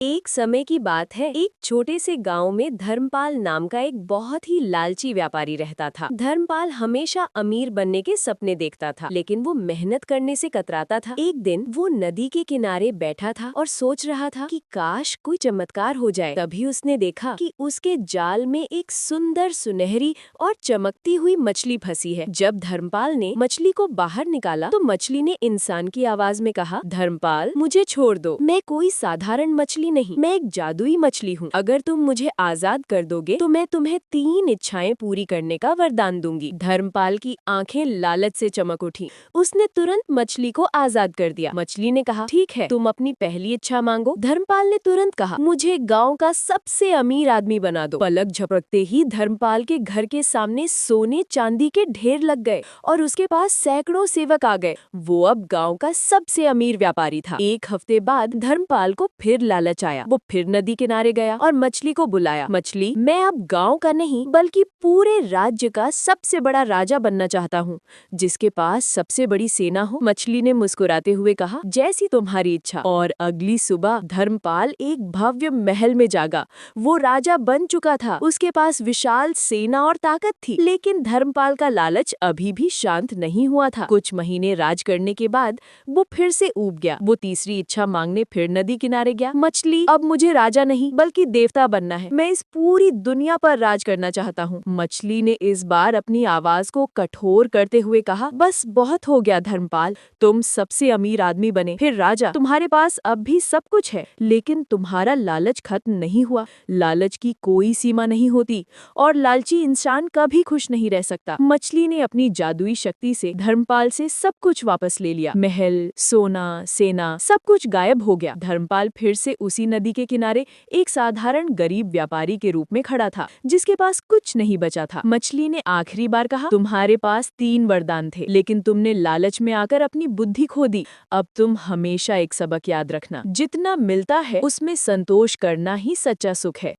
एक समय की बात है, एक छोटे से गांव में धर्मपाल नाम का एक बहुत ही लालची व्यापारी रहता था। धर्मपाल हमेशा अमीर बनने के सपने देखता था, लेकिन वो मेहनत करने से कतराता था। एक दिन वो नदी के किनारे बैठा था और सोच रहा था कि काश कोई चमत्कार हो जाए। तभी उसने देखा कि उसके जाल में एक सुंदर सुनहरी और चमकती हुई मछली फंसी है। जब धर्मपाल ने मछली को बाहर निकाला तो मछली ने इंसान की आवाज में कहा, धर्मपाल, मुझे छोड़ दो, मैं कोई साधारण मछली नहीं, मैं एक जादुई मछली हूँ। अगर तुम मुझे आजाद कर दोगे तो मैं तुम्हें 3 इच्छाएं पूरी करने का वरदान दूंगी। धर्मपाल की आंखें लालच से चमक उठी। उसने तुरंत मछली को आजाद कर दिया। मछली ने कहा, ठीक है, तुम अपनी पहली इच्छा मांगो। धर्मपाल ने तुरंत कहा, मुझे गांव का सबसे अमीर आदमी बना दो। पलक झपकते ही धर्मपाल के घर के सामने सोने चांदी के ढेर लग गए और उसके पास सैकड़ों सेवक आ गए। वो अब गांव का सबसे अमीर व्यापारी था। एक हफ्ते बाद धर्मपाल को फिर लालच आया। वो फिर नदी किनारे गया और मछली को बुलाया, मछली, मैं अब गांव का नहीं बल्कि पूरे राज्य का सबसे बड़ा राजा बनना चाहता हूँ, जिसके पास सबसे बड़ी सेना हो। मछली ने मुस्कुराते हुए कहा, जैसी तुम्हारी इच्छा। और अगली सुबह धर्मपाल एक भव्य महल में जागा। वो राजा बन चुका था। उसके पास विशाल सेना और ताकत थी, लेकिन धर्मपाल का लालच अभी भी शांत नहीं हुआ था। कुछ महीने राज करने के बाद वो फिर से ऊब गया। वो तीसरी इच्छा मांगने फिर नदी किनारे गया। मछली, अब मुझे राजा नहीं बल्कि देवता बनना है। मैं इस पूरी दुनिया पर राज करना चाहता हूँ। मछली ने इस बार अपनी आवाज को कठोर करते हुए कहा, बस बहुत हो गया धर्मपाल, तुम सबसे अमीर आदमी बने, फिर राजा। तुम्हारे पास अब भी सब कुछ है, लेकिन तुम्हारा लालच खत्म नहीं हुआ। लालच की कोई सीमा नहीं होती और लालची इंसान कभी खुश नहीं रह सकता। मछली ने अपनी जादुई शक्ति से धर्मपाल से सब कुछ वापस ले लिया। महल, सोना, सेना, सब कुछ गायब हो गया। धर्मपाल फिर से उसी नदी के किनारे एक साधारण गरीब व्यापारी के रूप में खड़ा था, जिसके पास कुछ नहीं बचा था। मछली ने आखिरी बार कहा, तुम्हारे पास 3 वरदान थे, लेकिन तुमने लालच में आकर अपनी बुद्धि खो दी। अब तुम हमेशा एक सबक याद रखना, जितना मिलता है उसमें संतोष करना ही सच्चा सुख है।